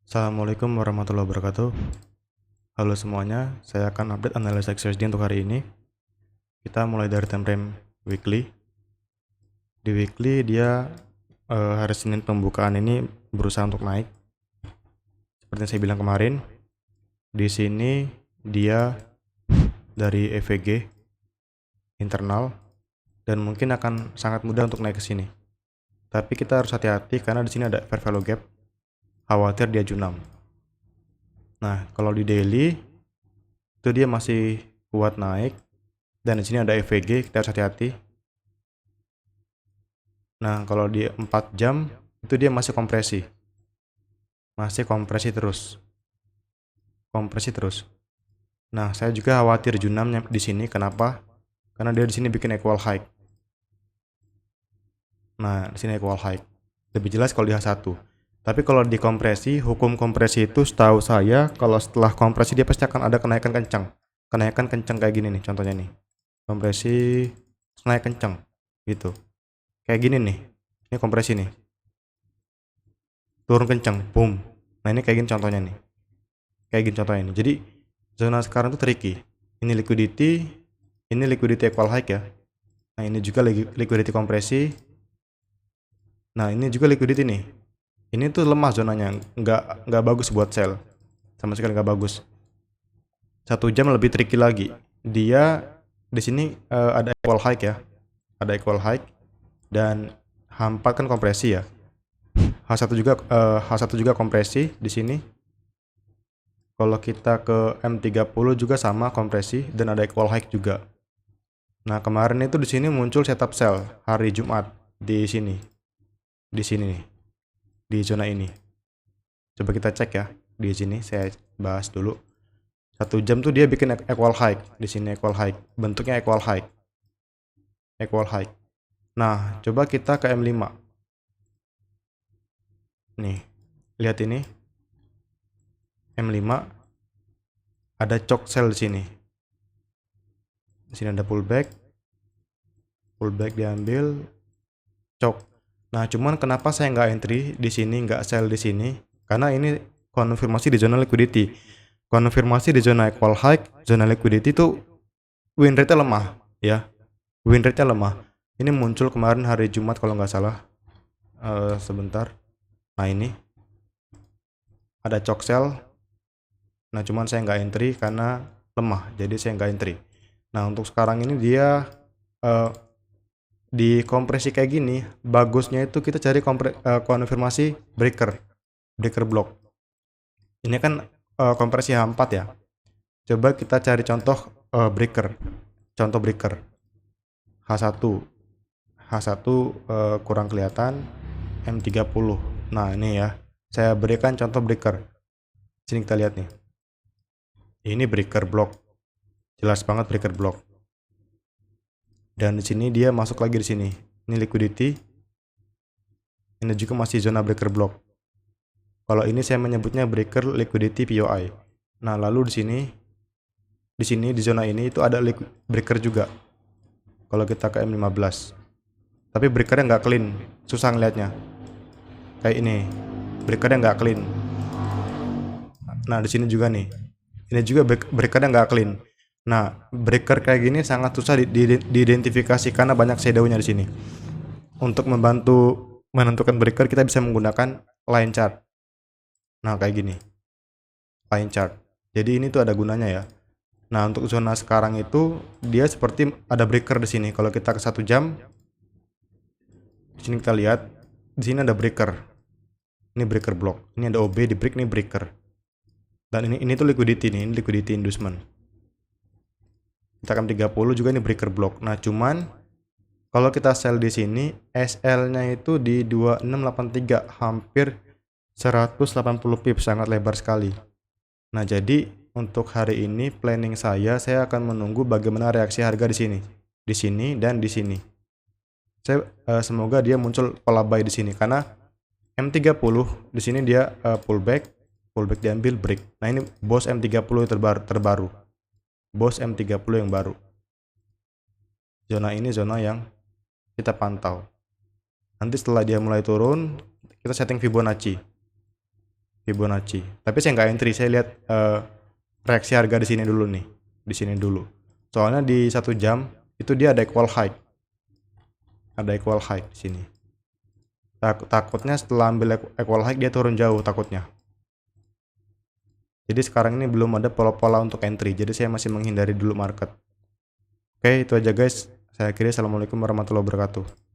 Assalamualaikum warahmatullahi wabarakatuh. Halo semuanya, saya akan update analisa XRSD untuk hari ini. Kita mulai dari time frame weekly. Di weekly dia hari Senin pembukaan ini berusaha untuk naik. Seperti yang saya bilang kemarin, di sini dia dari EVG internal dan mungkin akan sangat mudah untuk naik ke sini. Tapi kita harus hati-hati karena di sini ada fair value gap. Khawatir dia junam. Nah, kalau di daily itu dia masih kuat naik dan di sini ada EVG, kita harus hati-hati. Nah, kalau di 4 jam itu dia masih kompresi. Masih kompresi terus. Kompresi terus. Nah, saya juga khawatir junamnya di sini. Kenapa? Karena dia di sini bikin equal high. Nah, di sini equal high. Lebih jelas kalau di H1. Tapi kalau di kompresi, hukum kompresi itu setahu saya kalau setelah kompresi dia pasti akan ada kenaikan kencang. Kenaikan kencang kayak gini nih contohnya nih. Kompresi naik kencang gitu. Kayak gini nih. Ini kompresi nih. Turun kencang, boom. Nah, ini kayak gini contohnya nih. Kayak gini contohnya nih. Jadi zona sekarang tuh tricky. Ini liquidity equal high ya. Nah, ini juga liquidity kompresi. Nah, ini juga liquidity nih. Ini tuh lemah zonanya, nggak bagus buat sell. Sama sekali nggak bagus. 1 jam lebih tricky lagi. Dia di sini ada equal high ya. Ada equal high dan H4 kan kompresi ya. H1 juga kompresi di sini. Kalau kita ke M30 juga sama kompresi dan ada equal high juga. Nah, kemarin itu di sini muncul setup sell hari Jumat di sini. Di sini nih. Di zona ini. Coba kita cek ya. Di sini saya bahas dulu. 1 jam tuh dia bikin equal high. Di sini equal high. Bentuknya equal high. Equal high. Nah, coba kita ke M5. Nih. Lihat ini. M5 ada choke sell di sini. Di sini ada pullback. Pullback diambil, choke. Nah, cuman kenapa saya nggak entry di sini, nggak sell di sini? Karena ini konfirmasi di zona liquidity. Konfirmasi di zona equal high, zona liquidity itu win rate-nya lemah, ya. Win rate-nya lemah. Ini muncul kemarin hari Jumat kalau nggak salah. Sebentar. Nah, ini ada choke sell. Nah, cuman saya nggak entry karena lemah, jadi saya nggak entry. Nah, untuk sekarang ini dia di kompresi kayak gini, bagusnya itu kita cari konfirmasi breaker block. Ini kan kompresi H4 ya. Coba kita cari contoh breaker. Contoh breaker H1. H1 kurang kelihatan, M30. Nah, ini ya. Saya berikan contoh breaker. Sini kita lihat nih. Ini breaker block. Jelas banget breaker block. Dan di sini dia masuk lagi di sini. Ini liquidity. Ini juga masih zona breaker block. Kalau ini saya menyebutnya breaker liquidity POI. Nah, lalu di sini di zona ini itu ada breaker juga. Kalau kita ke M15. Tapi breakernya nggak clean, susah ngeliatnya. Kayak ini, breakernya nggak clean. Nah, di sini juga nih. Ini juga breakernya nggak clean. Nah, breaker kayak gini sangat susah diidentifikasi karena banyak shadownya di sini. Untuk membantu menentukan breaker kita bisa menggunakan line chart. Nah, kayak gini. Line chart. Jadi ini tuh ada gunanya ya. Nah, untuk zona sekarang itu dia seperti ada breaker di sini. Kalau kita ke 1 jam, di sini kita lihat, di sini ada breaker. Ini breaker block. Ini ada OB di break, ini breaker. Dan ini tuh liquidity nih, ini liquidity inducement. Kita akan 30 juga ini breaker block. Nah, cuman kalau kita sell di sini, SL-nya itu di 2683, hampir 180 pips, sangat lebar sekali. Nah, jadi untuk hari ini planning saya akan menunggu bagaimana reaksi harga di sini dan di sini. Saya semoga dia muncul pola buy di sini karena M30 di sini dia pullback diambil break. Nah, ini bos M30 terbaru. Bos M30 yang baru. Zona ini zona yang kita pantau. Nanti setelah dia mulai turun, kita setting Fibonacci. Fibonacci. Tapi saya nggak entry, saya lihat reaksi harga di sini dulu nih, di sini dulu. Soalnya di 1 jam itu dia ada equal high, di sini. Takutnya setelah ambil equal high dia turun jauh takutnya. Jadi sekarang ini belum ada pola-pola untuk entry, jadi saya masih menghindari dulu market. Oke, itu aja guys. Saya akhiri. Assalamualaikum warahmatullahi wabarakatuh.